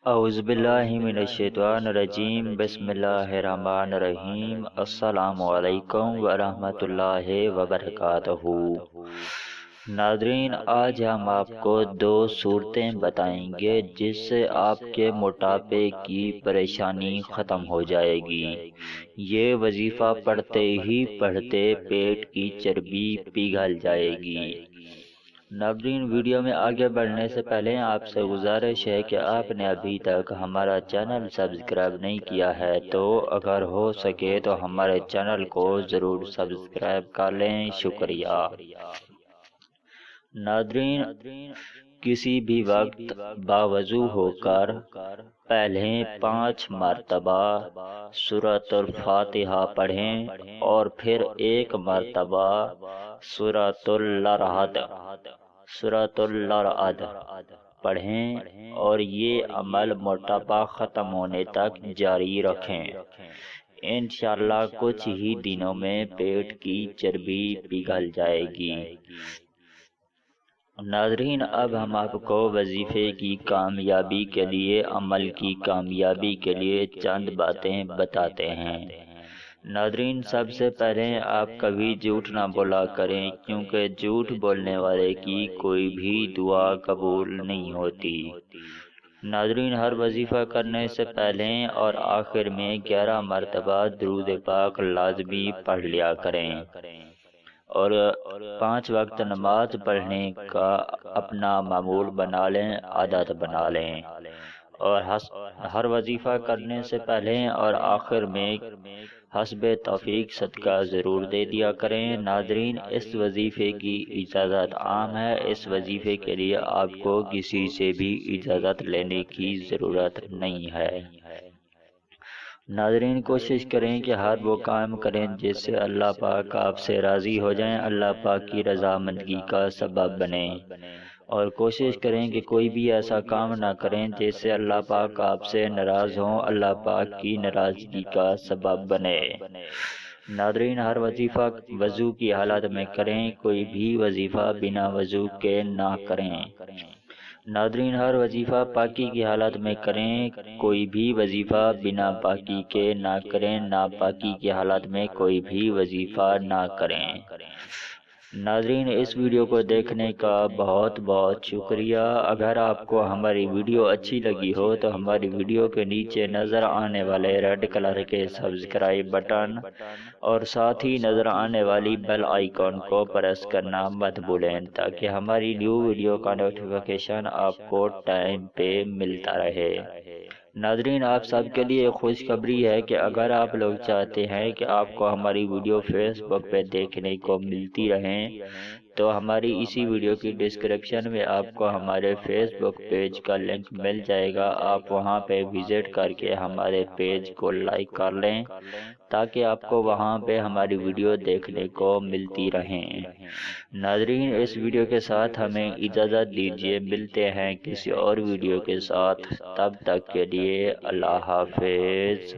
اعوذ باللہ من الشیطان الرجیم بسم اللہ الرحمن الرحیم السلام علیکم ورحمۃ اللہ وبرکاتہ۔ ناظرین، آج ہم آپ کو دو صورتیں بتائیں گے جس سے آپ کے موٹاپے کی پریشانی ختم ہو جائے گی۔ یہ وظیفہ پڑھتے ہی پڑھتے پیٹ کی چربی پگھل جائے گی۔ ناظرین، ویڈیو میں آگے بڑھنے سے پہلے آپ سے گزارش ہے کہ آپ نے ابھی تک ہمارا چینل سبسکرائب نہیں کیا ہے تو اگر ہو سکے تو ہمارے چینل کو ضرور سبسکرائب کر لیں۔ شکریہ۔ ناظرین، کسی بھی وقت باوضو ہو کر پہلے 5 مرتبہ سورۃ الفاتحہ پڑھیں اور پھر 1 مرتبہ سورۃ الرعد پڑھیں اور یہ عمل موٹاپا ختم ہونے تک جاری رکھیں۔ انشاءاللہ کچھ ہی دنوں میں پیٹ کی چربی پگھل جائے گی۔ ناظرین، اب ہم آپ کو وظیفے کی کامیابی کے لیے، عمل کی کامیابی کے لیے چند باتیں بتاتے ہیں۔ ناظرین، سب سے پہلے آپ کبھی جھوٹ نہ بولا کریں، کیونکہ جھوٹ بولنے والے کی کوئی بھی دعا قبول نہیں ہوتی۔ ناظرین، ہر وظیفہ کرنے سے پہلے اور آخر میں 11 مرتبہ درود پاک لازمی پڑھ لیا کریں اور 5 وقت نماز پڑھنے کا اپنا معمول بنا لیں، عادت بنا لیں، اور ہر وظیفہ کرنے سے پہلے اور آخر میں حسب توفیق صدقہ ضرور دے دیا کریں۔ ناظرین، اس وظیفے کی اجازت عام ہے، اس وظیفے کے لیے آپ کو کسی سے بھی اجازت لینے کی ضرورت نہیں ہے۔ ناظرین، کوشش کریں کہ ہر وہ کام کریں جس سے اللہ پاک آپ سے راضی ہو جائیں، اللہ پاک کی رضامندگی کا سبب بنیں، اور کوشش کریں کہ کوئی بھی ایسا کام نہ کریں جس سے اللہ پاک آپ سے ناراض ہوں، اللہ پاک کی ناراضگی کا سبب بنے۔ ناظرین، ہر وظیفہ وضو کی حالت میں کریں، کوئی بھی وظیفہ بنا وضو کے نہ کریں۔ ناظرین، ہر وظیفہ پاکی کی حالت میں کریں، کوئی بھی وظیفہ بنا پاکی کے نہ کریں، ناپاکی کی حالت میں کوئی بھی وظیفہ نہ کریں۔ ناظرین، اس ویڈیو کو دیکھنے کا بہت بہت شکریہ۔ اگر آپ کو ہماری ویڈیو اچھی لگی ہو تو ہماری ویڈیو کے نیچے نظر آنے والے ریڈ کلر کے سبسکرائب بٹن اور ساتھ ہی نظر آنے والی بیل آئیکن کو پریس کرنا مت بھولیں تاکہ ہماری نیو ویڈیو کا نوٹیفیکیشن آپ کو ٹائم پہ ملتا رہے۔ ناظرین، آپ سب کے لیے خوشخبری ہے کہ اگر آپ لوگ چاہتے ہیں کہ آپ کو ہماری ویڈیو فیس بک پہ دیکھنے کو ملتی رہیں تو ہماری اسی ویڈیو کی ڈسکرپشن میں آپ کو ہمارے فیس بک پیج کا لنک مل جائے گا، آپ وہاں پہ وزٹ کر کے ہمارے پیج کو لائک کر لیں تاکہ آپ کو وہاں پہ ہماری ویڈیو دیکھنے کو ملتی رہیں۔ ناظرین، اس ویڈیو کے ساتھ ہمیں اجازت دیجیے، ملتے ہیں کسی اور ویڈیو کے ساتھ، تب تک کے لیے اللہ حافظ۔